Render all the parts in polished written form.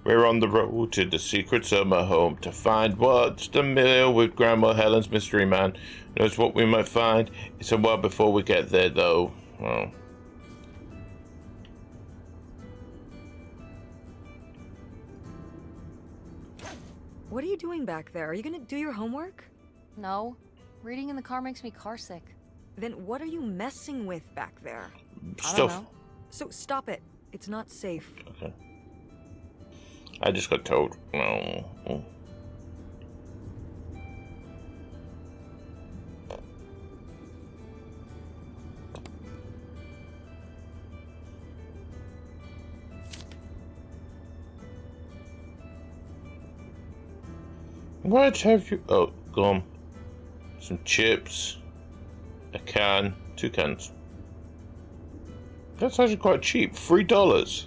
We're on the road to the secret summer home to find what's the meal with Grandma Helen's mystery man. Knows what we might find. It's a while before we get there, though. Oh. What are you doing back there? Are you gonna do your homework? No. Reading in the car makes me carsick. Then what are you messing with back there? I don't know. So stop it. It's not safe. Okay. I just got told. No. Oh. What have you? Oh, gum. Some chips. A can. 2 cans. That's actually quite cheap. $3.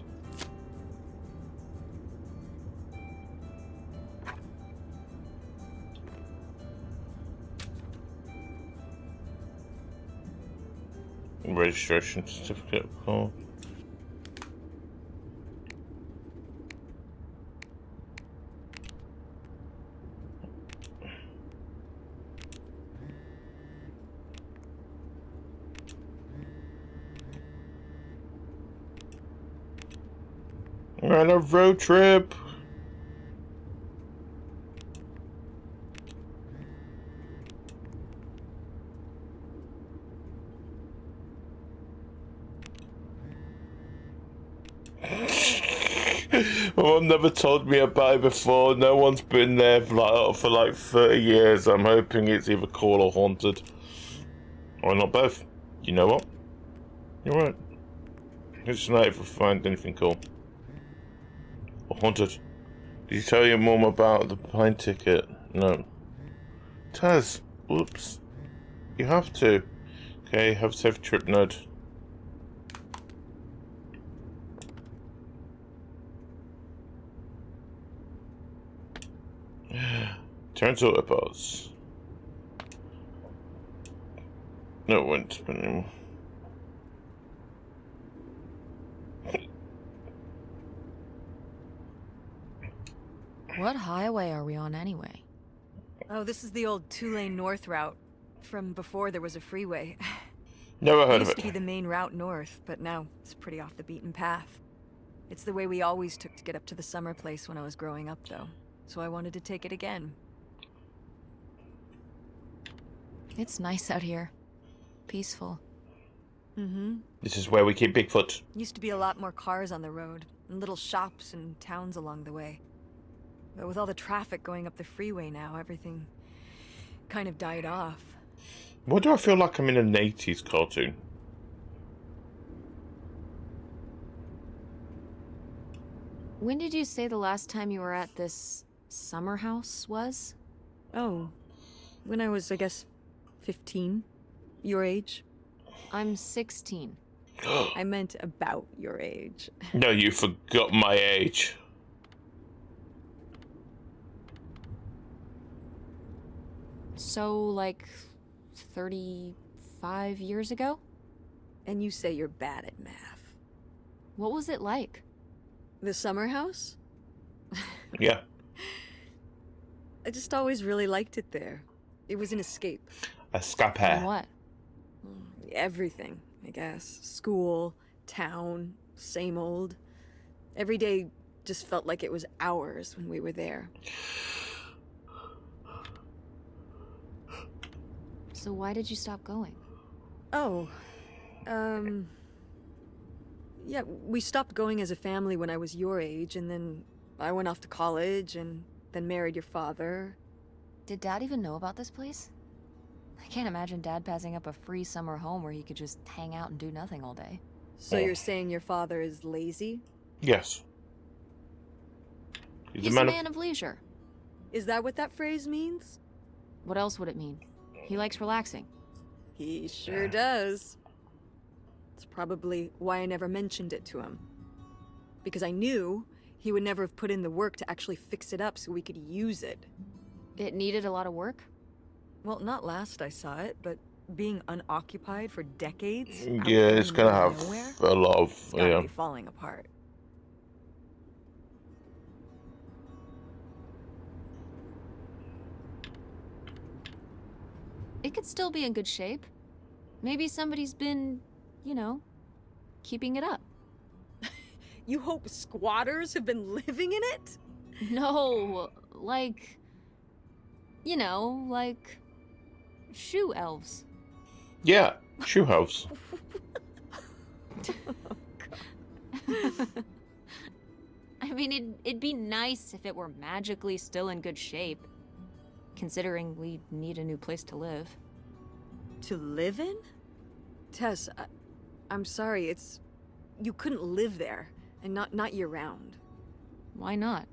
Registration certificate. Oh. We're on a road trip. My mum never told me about it before. No one's been there for like 30 years. I'm hoping it's either cool or haunted. Or not both. You know what? You're right. It's not if we find anything cool. Or haunted. Did you tell your mum about the plane ticket? No. Taz. Whoops. You have to. Okay, have a safe trip, Ned. Turns out about. No, it went anymore. What highway are we on anyway? Oh, this is the old 2-lane north route. From before there was a freeway. Never It heard of used it. to be the main route north, but now it's pretty off the beaten path. It's the way we always took to get up to the summer place when I was growing up, though. So I wanted to take it again. It's nice out here. Peaceful. Mm-hmm. This is where we keep Bigfoot. Used to be a lot more cars on the road, and little shops and towns along the way. But with all the traffic going up the freeway now, everything kind of died off. Why do I feel like I'm in an 80s cartoon? When did you say the last time you were at this summer house was? Oh, when I was, I guess, 15. Your age. I'm 16. I meant about your age. No, you forgot my age. So, like, 35 years ago? And you say you're bad at math. What was it like? The summer house? Yeah. I just always really liked it there. It was an escape. Escape. From what? Everything, I guess. School, town, same old. Every day just felt like it was hours when we were there. So why did you stop going? Oh, yeah, we stopped going as a family when I was your age, and then I went off to college, and then married your father. Did Dad even know about this place? I can't imagine Dad passing up a free summer home where he could just hang out and do nothing all day. So you're saying your father is lazy? Yes. He's a man of leisure. Is that what that phrase means? What else would it mean? He likes relaxing. He sure does. It's probably why I never mentioned it to him. Because I knew he would never have put in the work to actually fix it up so we could use it. It needed a lot of work? Well, not last I saw it, but being unoccupied for decades. Yeah, it's gonna have nowhere, a lot of it's gotta be falling apart. It could still be in good shape. Maybe somebody's been, you know, keeping it up. You hope squatters have been living in it? No, like, you know, like shoe elves. Yeah, shoe house. I mean, it'd be nice if it were magically still in good shape, considering we need a new place to live. To live in? Tess, I'm sorry, you couldn't live there, and not year-round. Why not?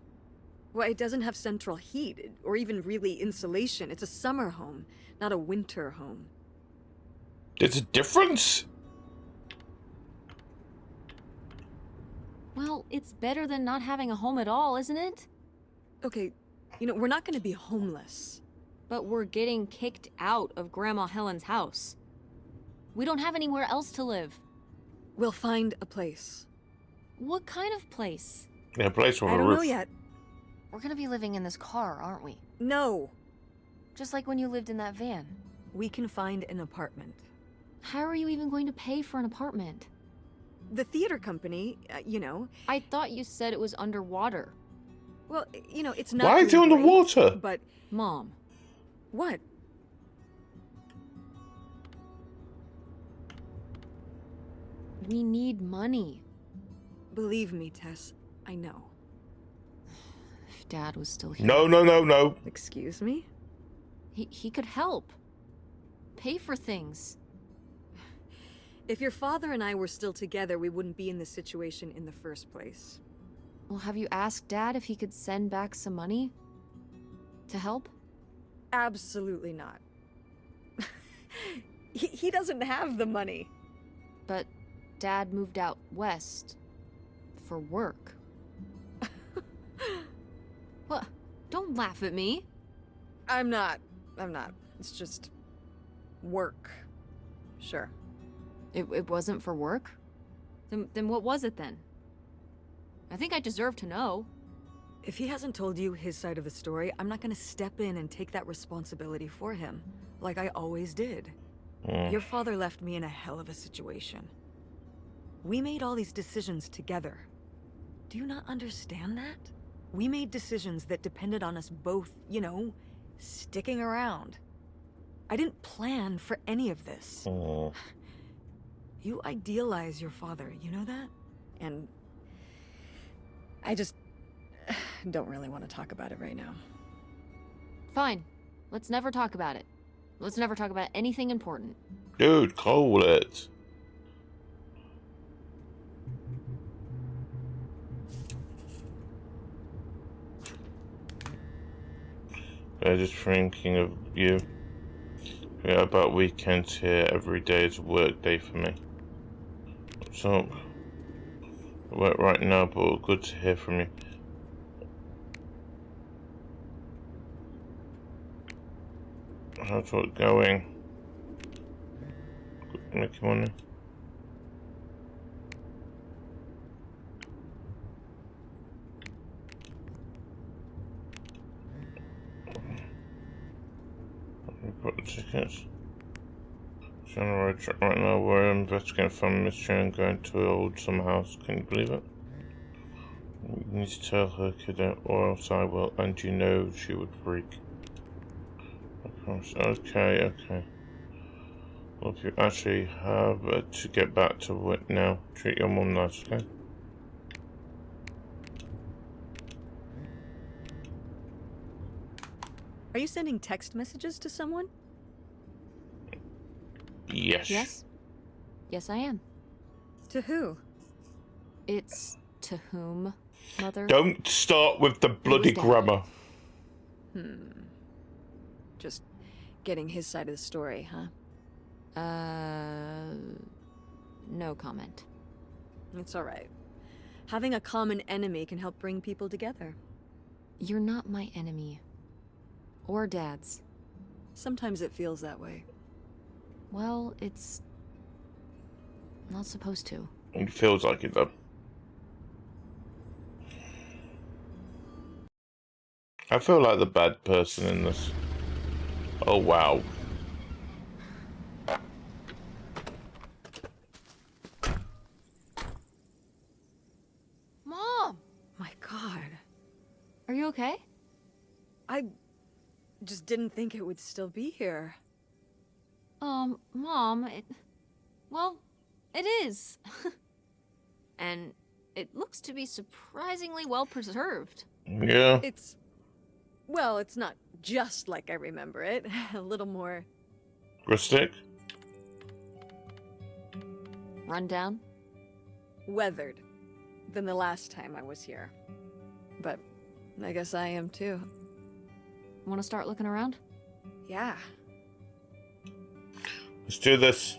Well, it doesn't have central heat, or even really insulation. It's a summer home, not a winter home. There's a difference? Well, it's better than not having a home at all, isn't it? Okay, we're not gonna be homeless. But we're getting kicked out of Grandma Helen's house. We don't have anywhere else to live. We'll find a place. What kind of place? Yeah, a place with I a don't roof. know yet. We're gonna be living in this car, aren't we? No. Just like when you lived in that van. We can find an apartment. How are you even going to pay for an apartment? The theater company, I thought you said it was underwater. well, it's not. Why is it doing great, underwater? But Mom, what? we need money. Believe me, Tess, I know. If Dad was still here. No. Excuse me? He could help. Pay for things. If your father and I were still together, we wouldn't be in this situation in the first place. Well, have you asked Dad if he could send back some money? To help? Absolutely not. he doesn't have the money. But Dad moved out west. For work. What? Don't laugh at me. I'm not. It's just work. Sure. It wasn't for work? Then what was it then? I think I deserve to know. If he hasn't told you his side of the story, I'm not gonna step in and take that responsibility for him, like I always did. Your father left me in a hell of a situation. We made all these decisions together. Do you not understand that? We made decisions that depended on us both, sticking around. I didn't plan for any of this. You idealize your father, you know that? And I just don't really want to talk about it right now. Fine. Let's never talk about it. Let's never talk about anything important. Dude, call it. I'm just thinking of you. Yeah, about weekends here. Every day is a work day for me. So, I work right now, but good to hear from you. How's it going? Making money? Got the tickets. She's on a road trip right now. We're investigating a family mystery and going to an old summer house. Can you believe it? You need to tell her kid that, or else I will, and you know she would freak. I promise. Okay. Look, you actually have to get back to work now. Treat your mum nice, okay? Are you sending text messages to someone? Yes. Yes, I am. To who? It's to whom, Mother? Don't start with the bloody Dad. grammar. Just getting his side of the story, huh? No comment. It's all right. Having a common enemy can help bring people together. You're not my enemy. Or Dad's. Sometimes it feels that way. Well, it's not supposed to. It feels like it though. I feel like the bad person in this. Oh wow. didn't think it would still be here. Mom, well, it is. And it looks to be surprisingly well preserved. Yeah. Well, it's not just like I remember it. A little more... Rustic? Rundown? weathered than the last time I was here. But I guess I am too. Want to start looking around? Yeah. Let's do this.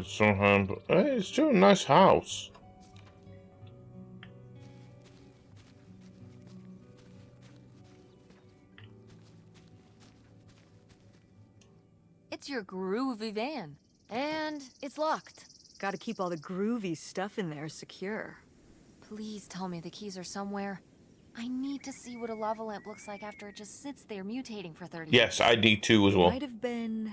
Somehow, hey, it's still a nice house. It's your groovy van. And it's locked. Gotta keep all the groovy stuff in there secure. Please tell me the keys are somewhere. I need to see what a lava lamp looks like after it just sits there mutating for 30 Yes, I need to as well. Might have been...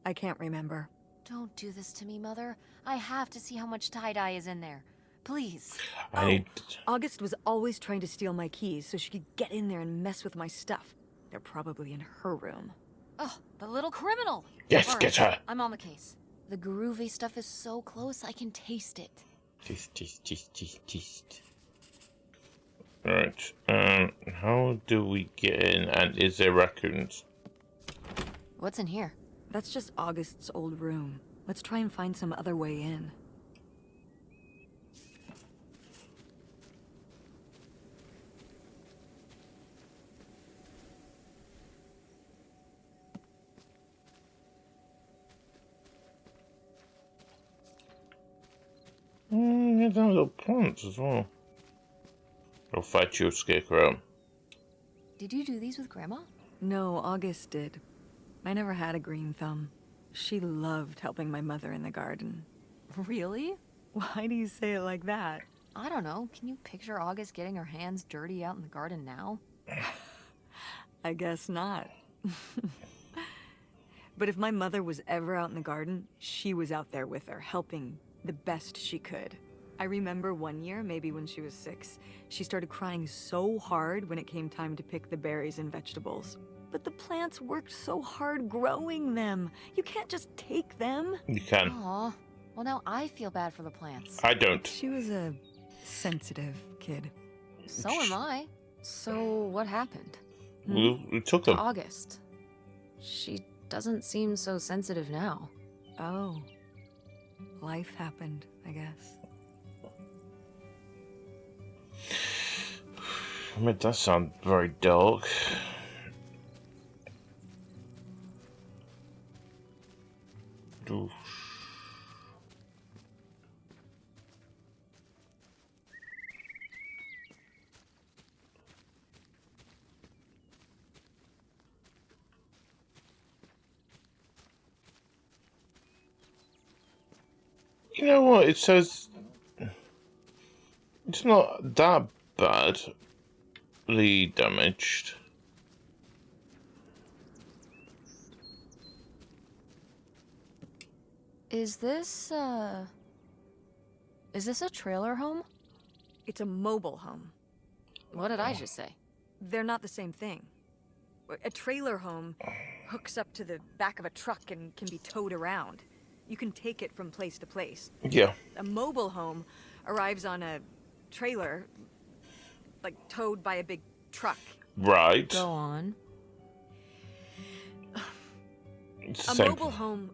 I can't remember. Don't do this to me, Mother. I have to see how much tie-dye is in there. Please. I need... August was always trying to steal my keys so she could get in there and mess with my stuff. They're probably in her room. Oh, the little criminal. Yes, All right, get her. I'm on the case. The groovy stuff is so close, I can taste it. Taste. Right. How do we get in? And is there raccoons? What's in here? That's just August's old room. Let's try and find some other way in. Yeah, those little plants as well. I'll fight you, Scarecrow. Did you do these with Grandma? No, August did. I never had a green thumb. She loved helping my mother in the garden. Really? Why do you say it like that? I don't know. Can you picture August getting her hands dirty out in the garden now? I guess not. But if my mother was ever out in the garden, she was out there with her, helping the best she could. I remember one year, maybe when she was 6, she started crying so hard when it came time to pick the berries and vegetables. But the plants worked so hard growing them. You can't just take them. You can. Aw. Well, now I feel bad for the plants. I don't. She was a sensitive kid. So am I. So what happened? We took To them. August. She doesn't seem so sensitive now. Oh. Life happened, I guess. I mean, that sounds very dark. Oof. You know what? It says it's not that badly damaged. Is this a trailer home? It's a mobile home. What did I just say? They're not the same thing. A trailer home hooks up to the back of a truck and can be towed around. You can take it from place to place. Yeah. A mobile home arrives on a trailer, like towed by a big truck. Right. Go on. It's the A same mobile home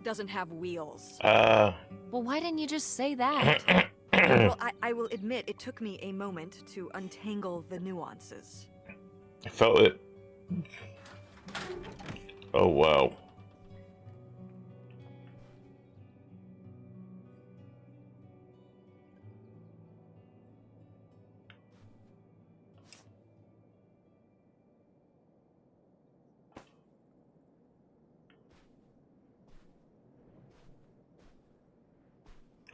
doesn't have wheels. Well, why didn't you just say that? Well, I will admit it took me a moment to untangle the nuances. I felt it. Oh, wow.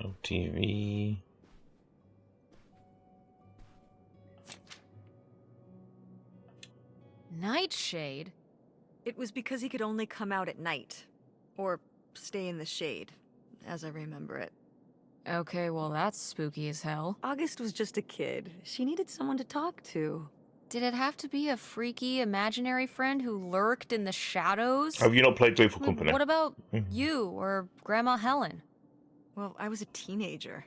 No TV. Nightshade? It was because he could only come out at night. Or stay in the shade, as I remember it. Okay, well that's spooky as hell. August was just a kid. She needed someone to talk to. Did it have to be a freaky imaginary friend who lurked in the shadows? Have you not played Lethal Company? What about you or Grandma Helen? Well, I was a teenager.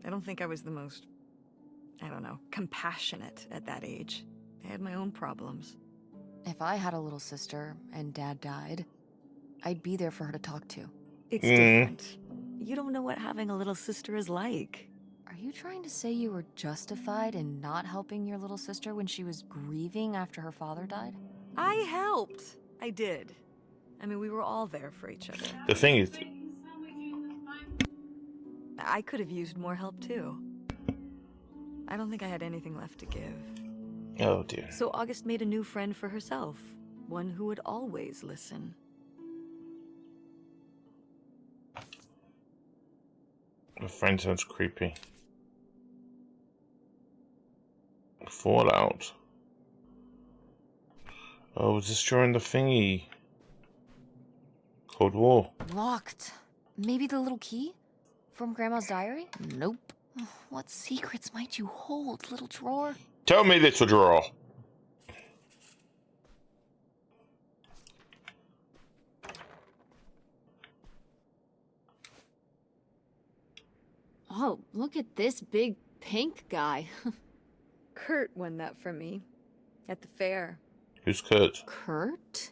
I don't think I was the most, I don't know, compassionate at that age. I had my own problems. If I had a little sister and Dad died, I'd be there for her to talk to. It's different. You don't know what having a little sister is like. Are you trying to say you were justified in not helping your little sister when she was grieving after her father died? I helped. I did. I mean, we were all there for each other. The thing is, I could have used more help too. I don't think I had anything left to give. oh dear. So August made a new friend for herself. One who would always listen. The friend sounds creepy. Fallout. Oh, was this during the thingy? Cold War. Locked. Maybe the little key? From Grandma's diary? Nope. What secrets might you hold, little drawer? Tell me this, drawer. Oh, look at this big pink guy. Kurt won that from me. At the fair. Who's Kurt? Kurt?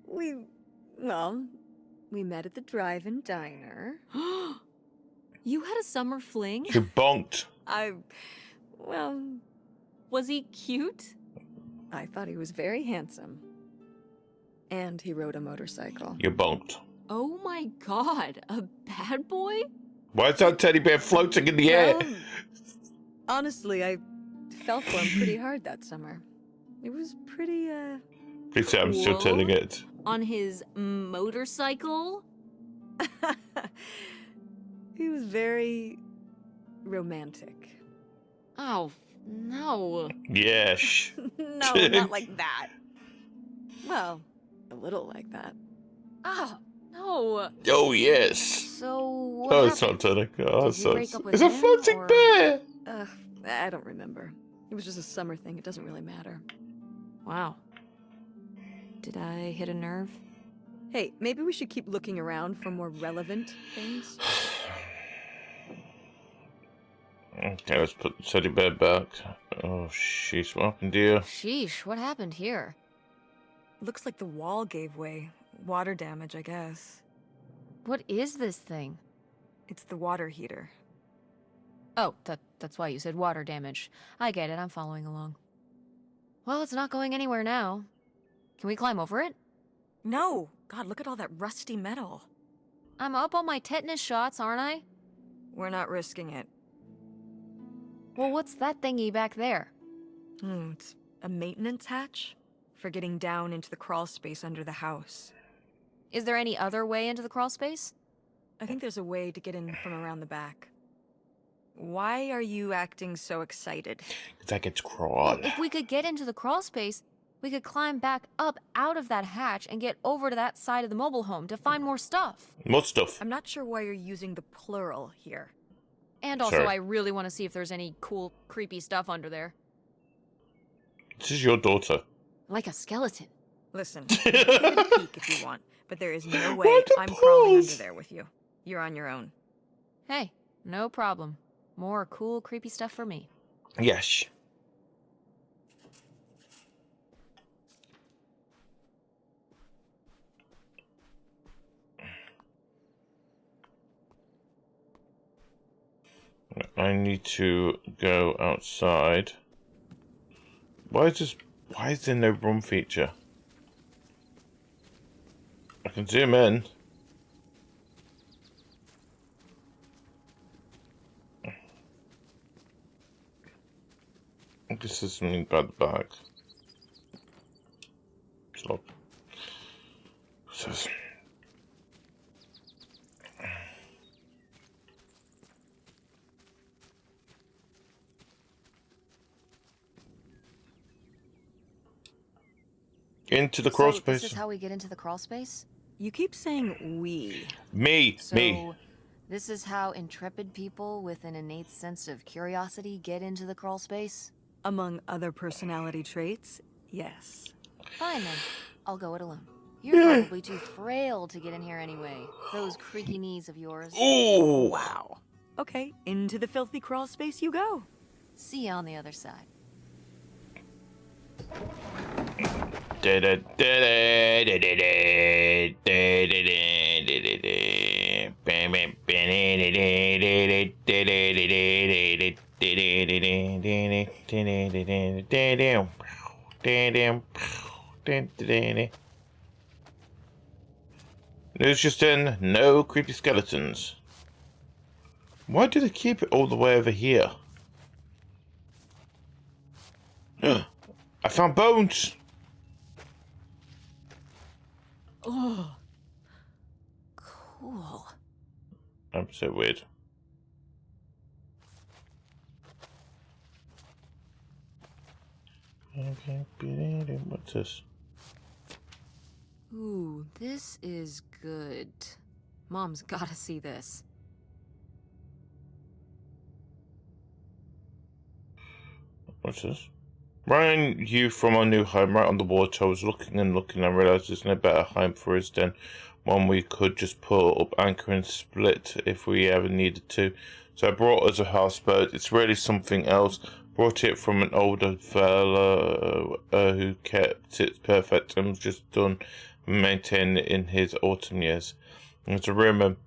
We met at the drive-in diner. You had a summer fling? You bonked. Was he cute? I thought he was very handsome. And he rode a motorcycle. You bonked. Oh my god, a bad boy? Why is that teddy bear floating in the air? Well, honestly, I fell for him pretty hard that summer. It was pretty, Please say I'm still Whoa. telling it. On his motorcycle? He was very romantic. Oh, no. Yes. No, not like that. Well, a little like that. Oh, no. Oh, yes. So, what Oh, it's happened? not telling. Oh, Did you break up with it's a him, floating or- bear. I don't remember. It was just a summer thing. It doesn't really matter. Wow. Did I hit a nerve? Hey, maybe we should keep looking around for more relevant things. Okay, let's put the teddy bear back. Oh, sheesh. What happened, dear? Sheesh, what happened here? Looks like the wall gave way. Water damage, I guess. What is this thing? It's the water heater. Oh, that's why you said water damage. I get it, I'm following along. Well, it's not going anywhere now. Can we climb over it? No! God, look at all that rusty metal. I'm up on my tetanus shots, aren't I? We're not risking it. Well, what's that thingy back there? It's a maintenance hatch for getting down into the crawl space under the house. Is there any other way into the crawl space? I think there's a way to get in from around the back. Why are you acting so excited? Because I get to crawl. If we could get into the crawl space, we could climb back up out of that hatch and get over to that side of the mobile home to find more stuff. More stuff. I'm not sure why you're using the plural here. And also, Sure. I really want to see if there's any cool, creepy stuff under there. This is your daughter. Like a skeleton. Listen, you can take a peek if you want, but there is no way What the I'm crawling balls? under there with you. You're on your own. Hey, no problem. More cool, creepy stuff for me. Yes. I need to go outside. Why is there no room feature? I can zoom in. This is something about the back. It's locked. What's this? Into the crawl So space. this is how we get into the crawl space? You keep saying we. Me. So, this is how intrepid people with an innate sense of curiosity get into the crawl space? Among other personality traits, yes. Fine then. I'll go it alone. You're probably too frail to get in here anyway. Those creaky knees of yours. Ooh! Wow. Okay, into the filthy crawl space you go. See you on the other side. News just in, no creepy skeletons. Why do they keep it all the way over here? I found bones! Oh. Cool. I'm so weird. What's this? Ooh, this is good. Mom's gotta see this. What's this? Ryan, you from our new home, right on the water. I was looking and looking and realised there's no better home for us than one we could just pull up anchor and split if we ever needed to. So I brought us a houseboat. It's really something else. Brought it from an older fella who kept it perfect and was just done maintained it in his autumn years. There's a rumour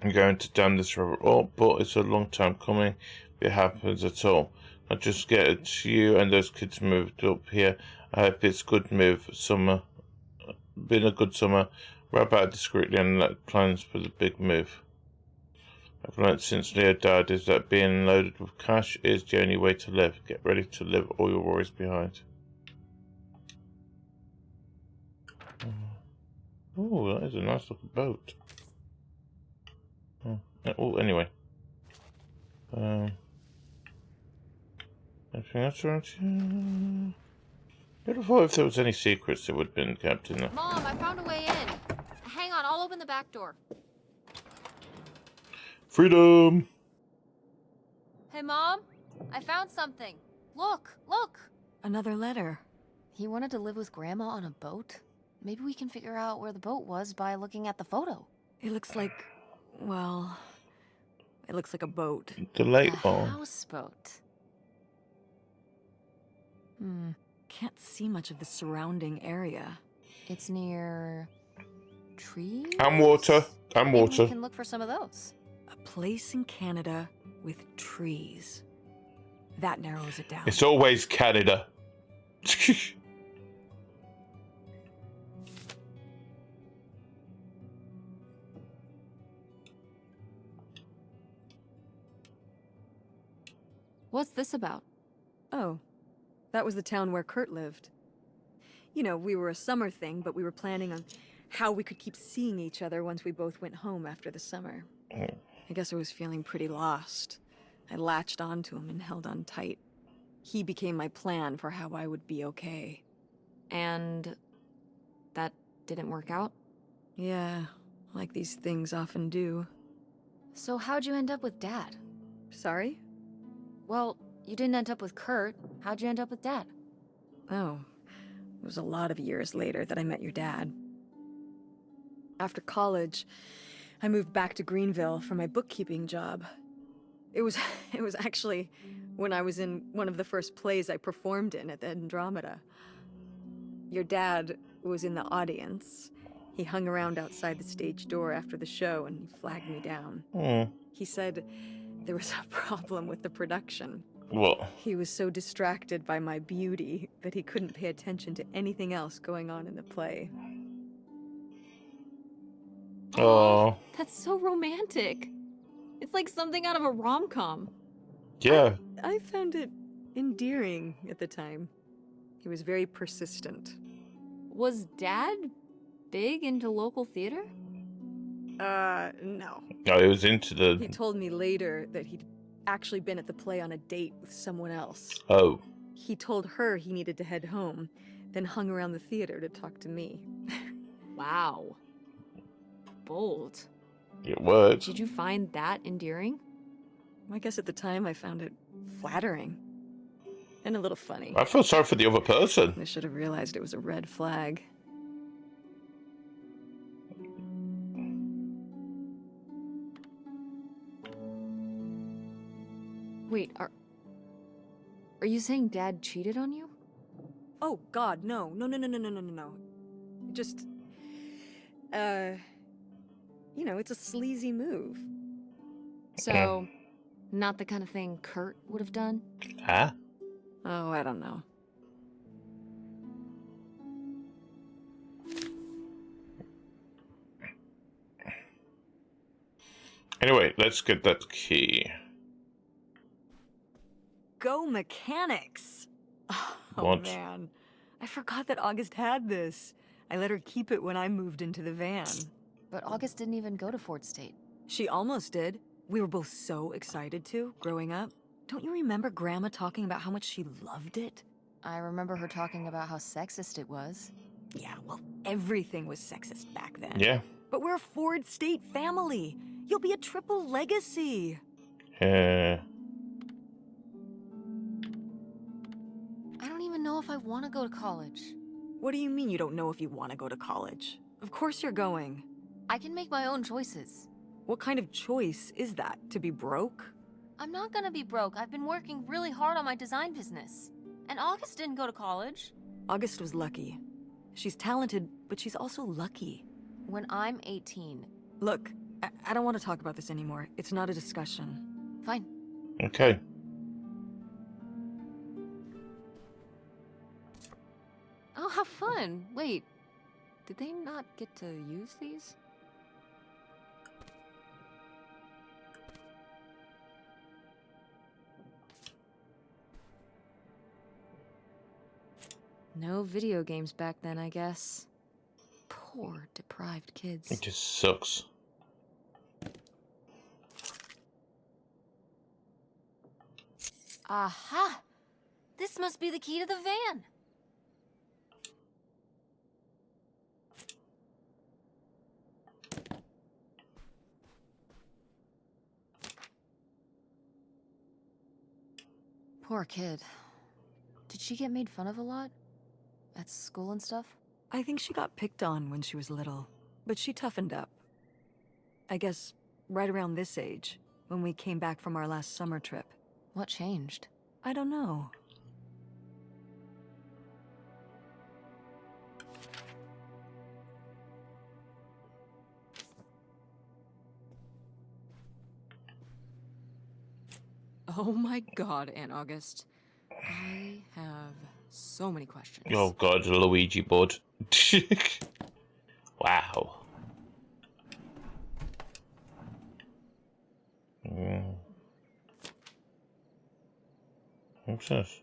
I'm going to dam this river up, but it's a long time coming if it happens at all. I just get you and those kids moved up here. I hope it's good move summer. Been a good summer. Wrap out discreetly and let plans for the big move. I've learnt since Leo died is that being loaded with cash is the only way to live. Get ready to leave all your worries behind. Oh, that is a nice looking boat. Oh, anyway. Anything else around here? I'd have thought if there was any secrets that would have been kept in there. Mom, I found a way in. Hang on, I'll open the back door. Freedom! Hey, Mom, I found something. Look, look. Another letter. He wanted to live with Grandma on a boat. Maybe we can figure out where the boat was by looking at the photo. It looks like, well, it looks like a boat. The late A one. houseboat. Can't see much of the surrounding area. It's near trees? And water. And Maybe water. we can look for some of those. A place in Canada with trees. That narrows it down. It's always Canada. What's this about? Oh, that was the town where Kurt lived. You know, we were a summer thing, but we were planning on how we could keep seeing each other once we both went home after the summer. I guess I was feeling pretty lost. I latched onto him and held on tight. He became my plan for how I would be okay. And that didn't work out? Yeah, like these things often do. So how'd you end up with Dad? Sorry? Well, you didn't end up with Kurt. How'd you end up with Dad? Oh, it was a lot of years later that I met your dad. After college, I moved back to Greenville for my bookkeeping job. It was actually when I was in one of the first plays I performed in at the Andromeda. Your dad was in the audience. He hung around outside the stage door after the show and he flagged me down. He said there was a problem with the production. What? He was so distracted by my beauty that he couldn't pay attention to anything else going on in the play. Oh. That's so romantic. It's like something out of a rom-com. Yeah. I found it endearing at the time. He was very persistent. Was Dad big into local theater? No. No, it was into He the... told me later that he'd actually been at the play on a date with someone else. Oh. He told her he needed to head home, then hung around the theater to talk to me. Wow. Bold. It worked. Did you find that endearing? I guess at the time I found it flattering. And a little funny. I feel sorry for the other person. I should have realized it was a red flag. Wait, are you saying Dad cheated on you? Oh, God, no. No. Just, you know, it's a sleazy move. So, not the kind of thing Kurt would have done? Huh? Oh, I don't know. Anyway, let's get that key. Go mechanics! Oh, What? man. I forgot that August had this. I let her keep it when I moved into the van. But August didn't even go to Fort State. She almost did. We were both so excited to, growing up. Don't you remember Grandma talking about how much she loved it? I remember her talking about how sexist it was. Yeah, well, everything was sexist back then. Yeah. But we're a Ford State family. You'll be a triple legacy. I don't even know if I want to go to college. What do you mean you don't know if you want to go to college? Of course you're going. I can make my own choices. What kind of choice is that? To be broke? I'm not gonna be broke. I've been working really hard on my design business. And August didn't go to college. August was lucky. She's talented, but she's also lucky. When I'm 18. Look, I don't want to talk about this anymore. It's not a discussion. Fine. Okay. Oh, how fun. Wait, did they not get to use these? No video games back then, I guess. Poor, deprived kids. It just sucks. Aha! This must be the key to the van. Poor kid. Did she get made fun of a lot? At school and stuff? I think she got picked on when she was little, but she toughened up. I guess right around this age, when we came back from our last summer trip. What changed? I don't know. Oh my God, Aunt August. I have so many questions. Oh God, Luigi bud. Wow. What's this?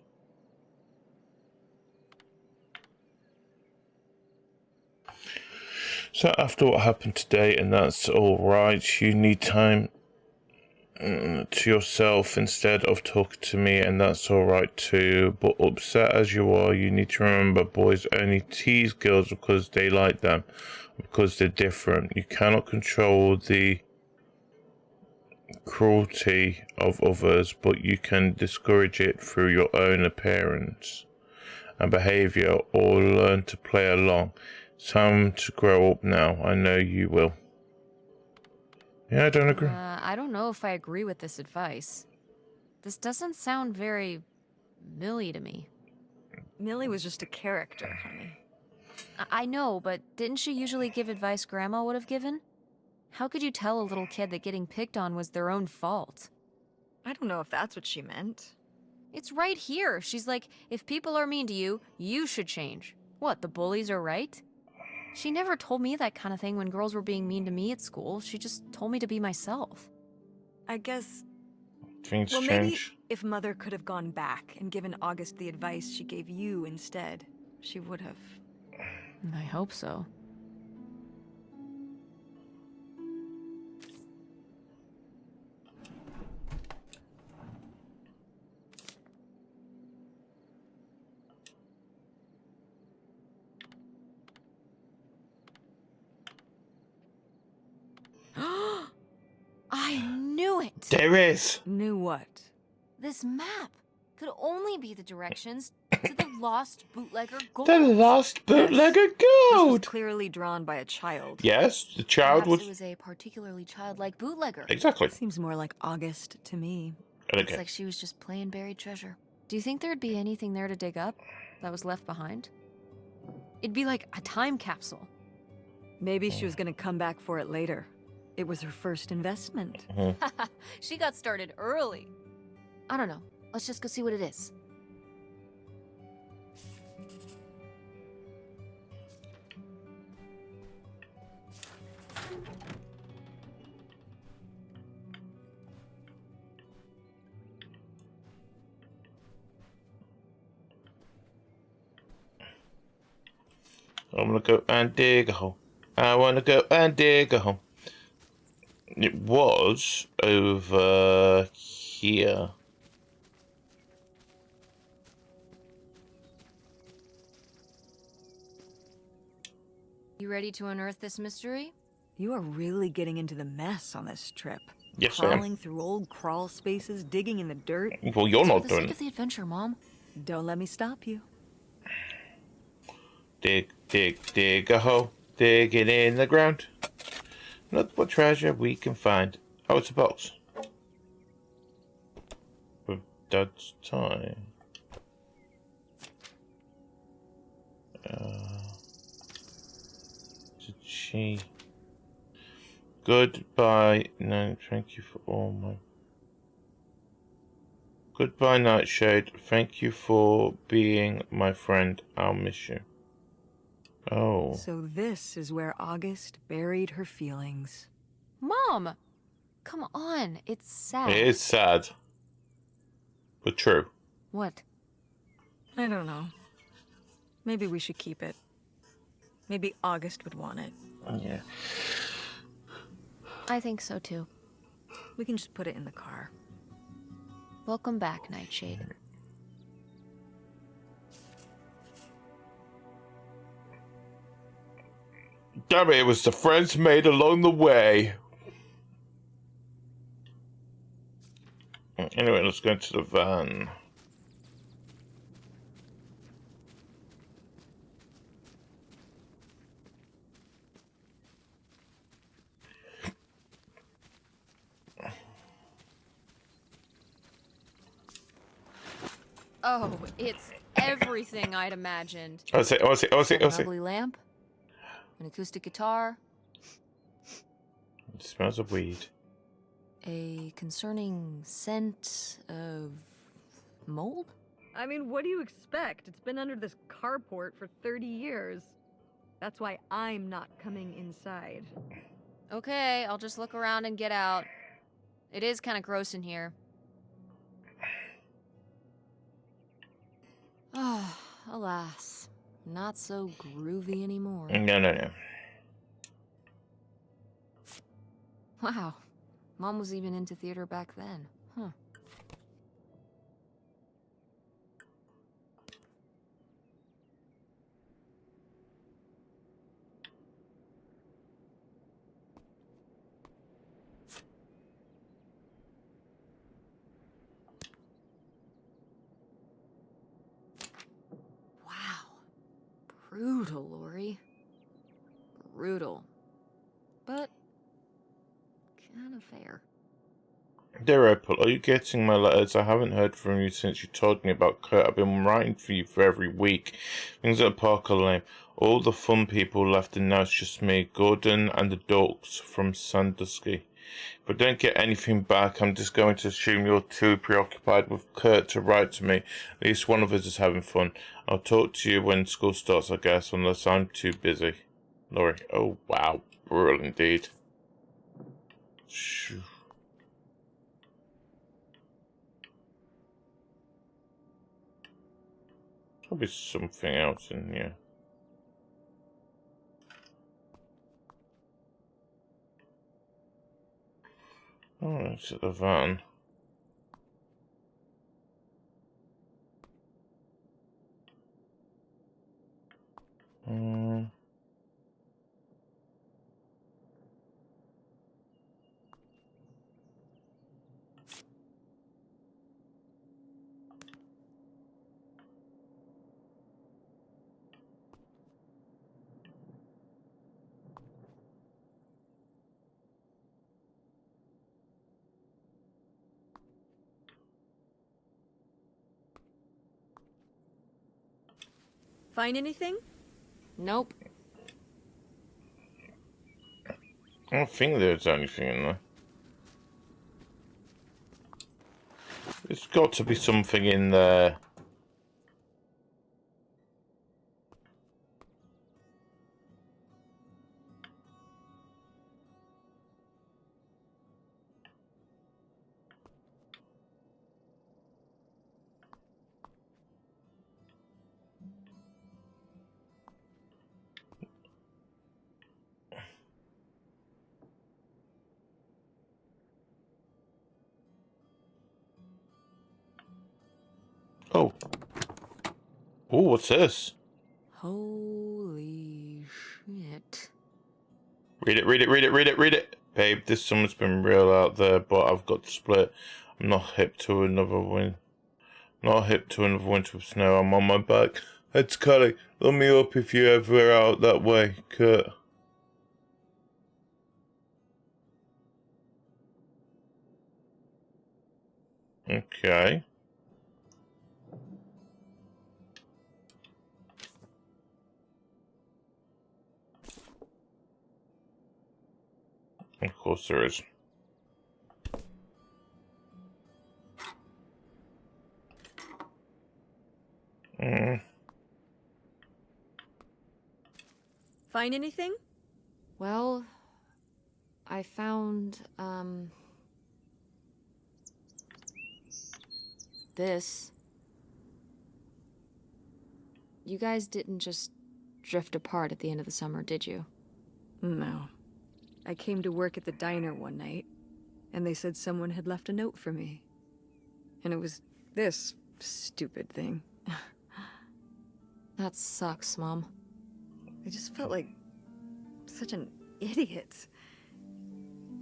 So after what happened today, and that's all right, you need time to yourself instead of talking to me, and that's all right too. But upset as you are, you need to remember boys only tease girls because they like them, because they're different. You cannot control the cruelty of others, but you can discourage it through your own appearance and behavior, or learn to play along. It's time to grow up now. I know you will. Yeah, I don't agree. I don't know if I agree with this advice. This doesn't sound very Millie to me. Millie was just a character, honey. I know, but didn't she usually give advice Grandma would have given? How could you tell a little kid that getting picked on was their own fault? I don't know if that's what she meant. It's right here. She's like, if people are mean to you, you should change. What, the bullies are right? She never told me that kind of thing when girls were being mean to me at school. She just told me to be myself. I guess... Things well, change. maybe if Mother could have gone back and given August the advice she gave you instead, she would have. I hope so. I knew it! There is. Knew what? This map. could only be the directions to the lost bootlegger gold. The lost bootlegger This was gold! clearly drawn by a child. Yes, the child Perhaps was... it was a particularly childlike bootlegger. Exactly. Seems more like August to me. Looks like she was just playing buried treasure. Do you think there'd be anything there to dig up that was left behind? It'd be like a time capsule. Maybe she was gonna come back for it later. It was her first investment. She got started early. I don't know. Let's just go see what it is. I'm gonna go and dig a hole. I wanna go and dig a hole. It was over here. You ready to unearth this mystery? You are really getting into the mess on this trip. Yes, I am. Crawling through old crawl spaces, digging in the dirt. Well, you're not For the doing sake it. of the adventure, Mom. Don't let me stop you. Dig, dig, dig a hole. Dig it in the ground. Look what treasure we can find. Oh, it's a box. With Dad's tie. Did she... Goodbye. No, thank you for all my... Goodbye, Nightshade. Thank you for being my friend. I'll miss you. Oh. So this is where August buried her feelings. Mom! Come on, it's sad. It is sad. But true. What? I don't know. Maybe we should keep it. Maybe August would want it. Yeah. I think so too. We can just put it in the car. Welcome back, Nightshade. Damn it, it was the friends made along the way. Anyway, let's go into the van. Oh, it's everything I'd imagined. I see. An ugly lamp, an acoustic guitar, It smells of weed. a concerning scent of mold? I mean, what do you expect? It's been under this carport for 30 years. That's why I'm not coming inside. Okay, I'll just look around and get out. It is kind of gross in here. Ah, alas. Not so groovy anymore. No. Wow. Mom was even into theater back then. Huh. Wow. Brutal, Lori. Brutal. But kind of fair. Dear Opal, are you getting my letters? I haven't heard from you since you told me about Kurt. I've been writing for you for every week. Things at the park are lame. All the fun people left and now it's just me, Gordon, and the dorks from Sandusky. If I don't get anything back, I'm just going to assume you're too preoccupied with Kurt to write to me. At least one of us is having fun. I'll talk to you when school starts, I guess, unless I'm too busy. Laurie. Oh, wow. Brutal indeed. Shoo. Probably something else in here. Oh, it's at the van. Find anything? Nope. I don't think there's anything in there. There's got to be something in there. Oh. Oh, what's this? Holy shit. Read it, read it, read it, read it, read it. Babe, this summer's been real out there, but I've got to split. I'm not hip to another winter with snow. I'm on my back. It's Cully. Look me up if you're ever out that way, Kurt. Okay. Of course there is. Find anything? Well, I found, this. You guys didn't just drift apart at the end of the summer, did you? No. I came to work at the diner one night, and they said someone had left a note for me. And it was this stupid thing. That sucks, Mom. I just felt like such an idiot.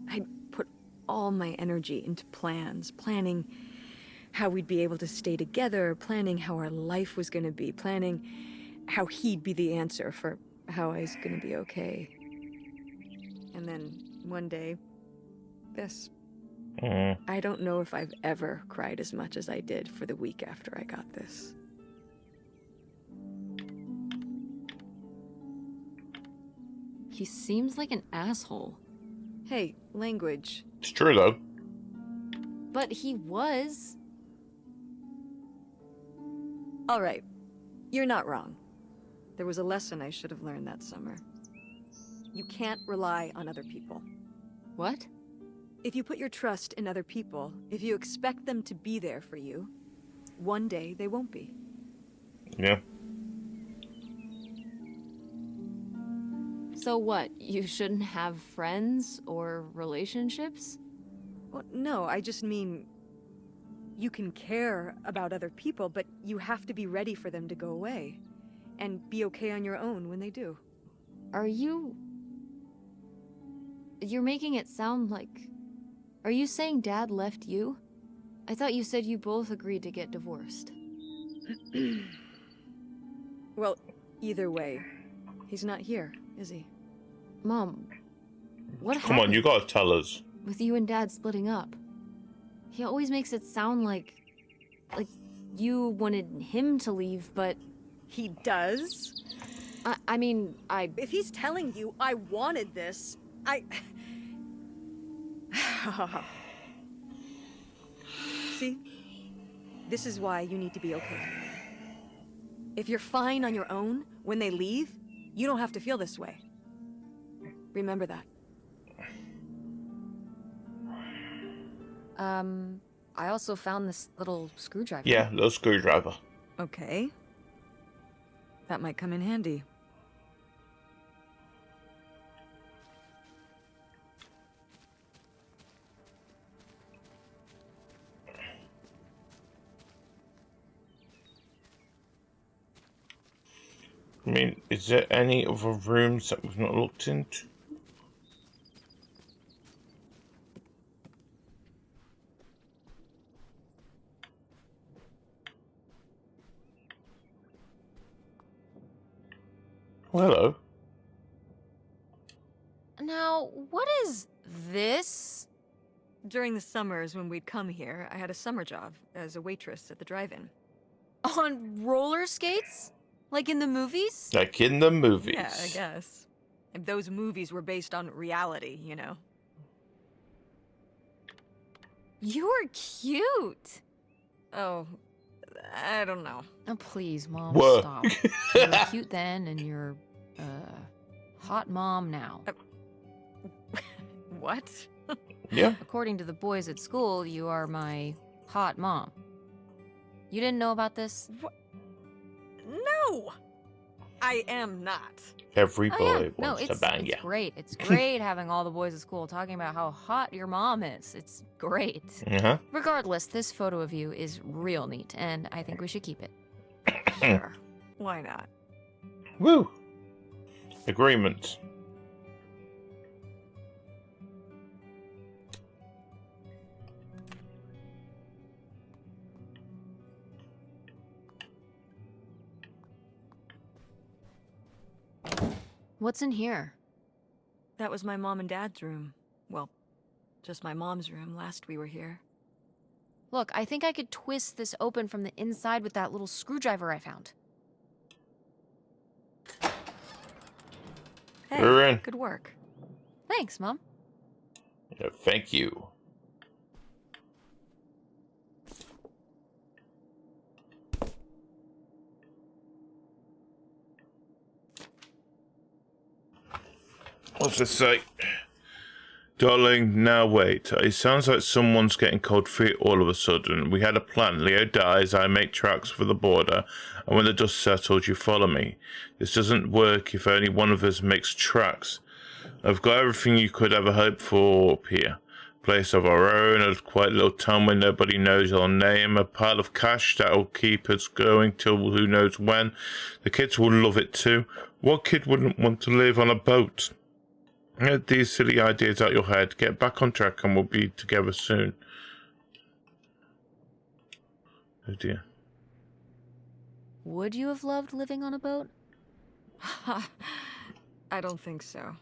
I'd put all my energy into plans, planning how we'd be able to stay together, planning how our life was going to be, planning how he'd be the answer for how I was going to be okay. And then one day, this. I don't know if I've ever cried as much as I did for the week after I got this. He seems like an asshole. Hey, language. It's true, though. But he was. All right, you're not wrong. There was a lesson I should have learned that summer. You can't rely on other people. What? If you put your trust in other people, if you expect them to be there for you, one day they won't be. Yeah. So what? You shouldn't have friends or relationships? Well, no, I just mean you can care about other people, but you have to be ready for them to go away and be okay on your own when they do. Are you... You're making it sound like... Are you saying Dad left you? I thought you said you both agreed to get divorced. Well, either way, he's not here, is he? Mom, what Come on, happened you gotta tell us. with you and Dad splitting up? He always makes it sound like you wanted him to leave, but... He does? I mean, If he's telling you I wanted this, See? This is why you need to be okay. If you're fine on your own, when they leave, you don't have to feel this way. Remember that. I also found this little screwdriver. Yeah, little screwdriver. Okay. That might come in handy. I mean, is there any other rooms that we've not looked into? Oh, hello. Now, what is this? During the summers when we'd come here, I had a summer job as a waitress at the drive-in. On roller skates? Like in the movies? Like in the movies. Yeah, I guess. If those movies were based on reality, you know. You were cute. Oh, I don't know. Oh, please, Mom, Whoa. stop. You were cute then, and you're, hot mom now. What? Yeah. According to the boys at school, you are my hot mom. You didn't know about this? No! I am not. Every Oh, boy yeah. No, wants to bang you. it's great. It's great having all the boys at school talking about how hot your mom is. It's great. Uh-huh. Regardless, this photo of you is real neat, and I think we should keep it. Sure. Why not? Woo. Agreement. What's in here? That was my mom and dad's room. Well, just my mom's room last we were here. Look, I think I could twist this open from the inside with that little screwdriver I found. Hey, We're in. good work. Thanks, Mom. Yeah, thank you. What's this say? Darling, now wait. It sounds like someone's getting cold feet all of a sudden. We had a plan. Leo dies, I make tracks for the border, and when the dust settles, you follow me. This doesn't work if only one of us makes tracks. I've got everything you could ever hope for up here. Place of our own, a quiet little town where nobody knows our name, a pile of cash that'll keep us going till who knows when. The kids will love it too. What kid wouldn't want to live on a boat? Get these silly ideas out your head. Get back on track and we'll be together soon. Oh dear. Would you have loved living on a boat? I don't think so.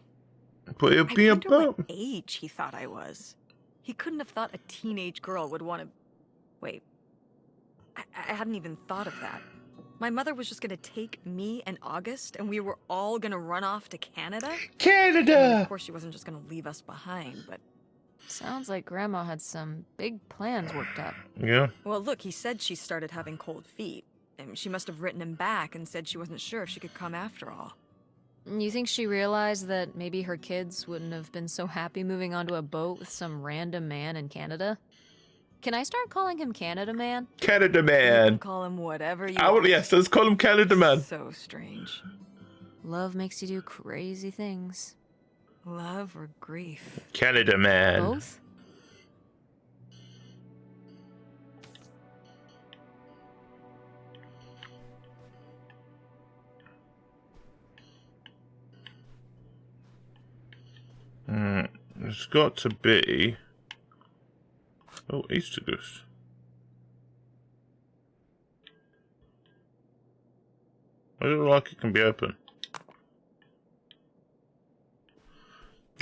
But it'll be a I wonder what boat. age he thought I was. He couldn't have thought a teenage girl would want to... Wait. I hadn't even thought of that. My mother was just gonna take me and August, and we were all gonna run off to Canada? I mean, Canada! of course, she wasn't just gonna leave us behind, but... Sounds like Grandma had some big plans worked up. Yeah. Well, look, he said she started having cold feet. And she must have written him back and said she wasn't sure if she could come after all. You think she realized that maybe her kids wouldn't have been so happy moving onto a boat with some random man in Canada? Can I start calling him Canada Man? Canada You can Man. call him whatever you Oh, want. yes, let's call him Canada Man. So strange. Love makes you do crazy things. Love or grief? Canada Man. Both? It's got to be... Oh, Easter Goose. I don't like it can be open.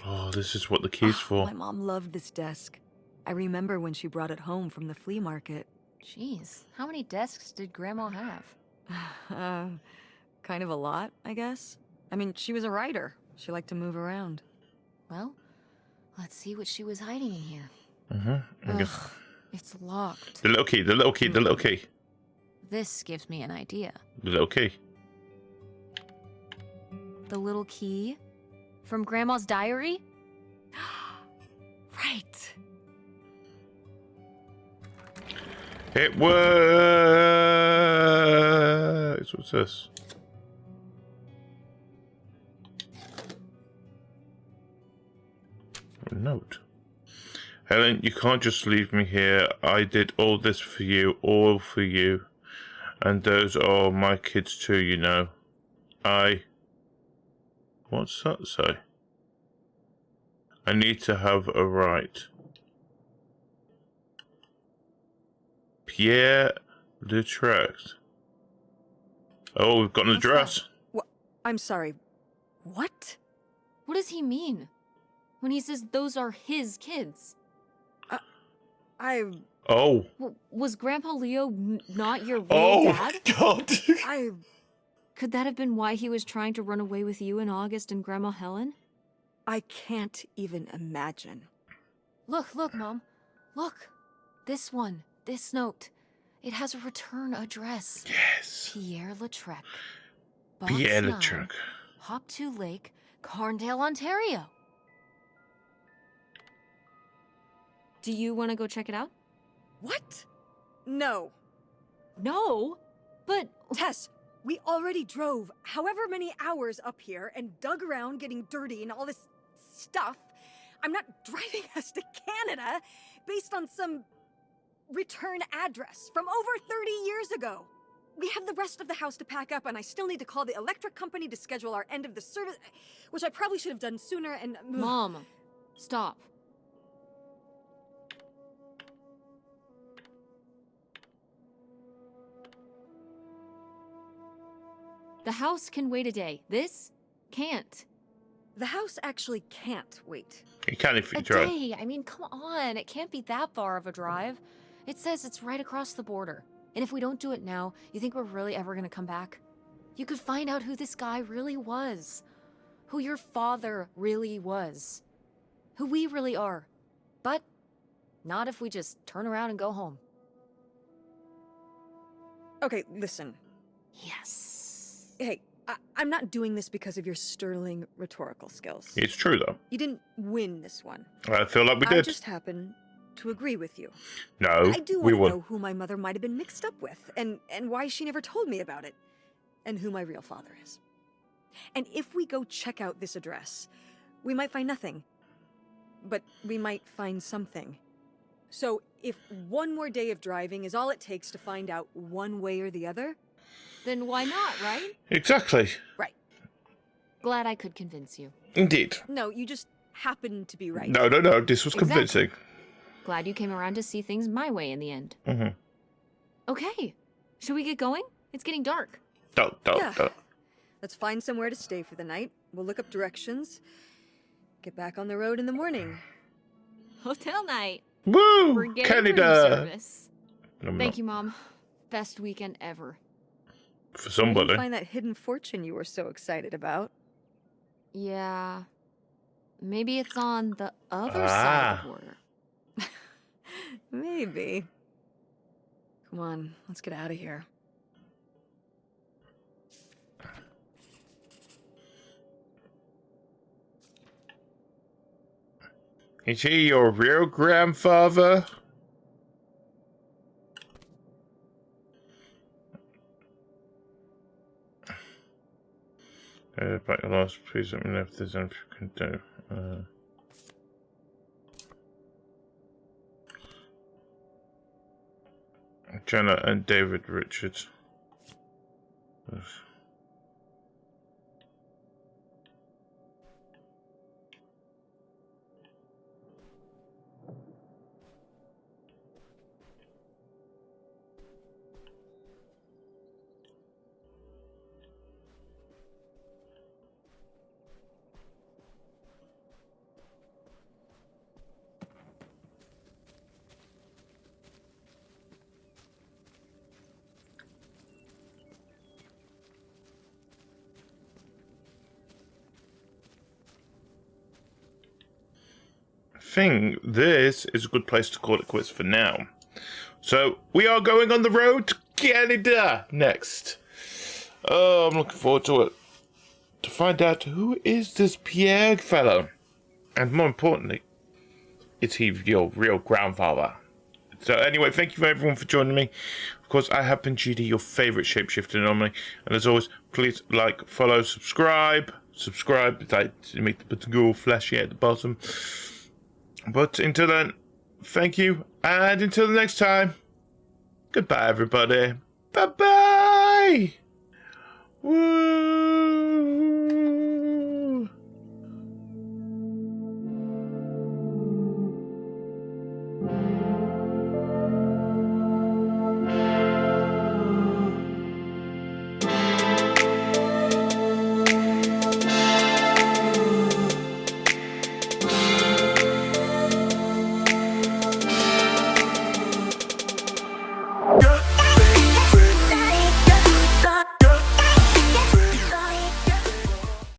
Oh, this is what the key's for. My mom loved this desk. I remember when she brought it home from the flea market. Jeez, how many desks did Grandma have? Kind of a lot, I guess. I mean, she was a writer. She liked to move around. Well, let's see what she was hiding in here. Mm-hmm. Ugh, it's locked. The little key, the little key, the little key. This gives me an idea. The little key. The little key? From Grandma's diary? Right. It works! What's this? A note. Helen, you can't just leave me here. I did all this for you, all for you. And those are my kids too, you know. What's that say? I need to have a right. Pierre Lutrecht. Oh, we've got an What's address. What? I'm sorry. What? What does he mean? When he says those are his kids? Oh. Was Grandpa Leo not your real Oh, dad? God. I Could that have been why he was trying to run away with you in August and Grandma Helen? I can't even imagine. Look, Mom. Look. This one. This note. It has a return address. Yes. Pierre Lautrec. Pierre Box 9, Lautrec. Hop 2 Lake, Carndale, Ontario. Do you want to go check it out? What? No. No, but... Tess, we already drove however many hours up here and dug around getting dirty and all this stuff. I'm not driving us to Canada based on some return address from over 30 years ago. We have the rest of the house to pack up, and I still need to call the electric company to schedule our end of the service, which I probably should have done sooner, and... Mom, stop. The house can wait a day. This can't. The house actually can't wait. You can if you A try. day? I mean, come on. It can't be that far of a drive. It says it's right across the border. And if we don't do it now, you think we're really ever gonna come back? You could find out who this guy really was. Who your father really was. Who we really are. But not if we just turn around and go home. Okay, listen. Yes. Hey, I'm not doing this because of your sterling rhetorical skills. It's true, though. You didn't win this one. I feel like we I did. just happen to agree with you. No, I do we want to won. know who my mother might have been mixed up with, and why she never told me about it, and who my real father is. And if we go check out this address, we might find nothing, but we might find something. So if one more day of driving is all it takes to find out one way or the other, Then why not, right? Exactly. right. Glad I could convince you. Indeed. No, you just happen to be right. No. This was Exactly. convincing. Glad you came around to see things my way in the end. Mm-hmm. Okay. Should we get going? It's getting dark. Don't. Yeah. Let's find somewhere to stay for the night. We'll look up directions. Get back on the road in the morning. Hotel night. Woo! We're getting room Canada. service. Thank you, Mom. Best weekend ever. For Where did somebody. you find that hidden fortune you were so excited about? Yeah. Maybe it's on the other side of the border. Maybe. Come on, let's get out of here. Is he your real grandfather? Back the last, please let me know if there's anything you can do. Jenna and David Richards. Think this is a good place to call it quits for now. So we are going on the road to Canada next. Oh, I'm looking forward to it. To find out who is this Pierre fellow, and more importantly, is he your real grandfather? So anyway, thank you everyone for joining me. Of course, I have been GD, your favourite shapeshifter normally, and as always, please like, follow, subscribe. To make the button go flashy at the bottom. But until then, thank you, and until the next time, goodbye everybody. Bye-bye!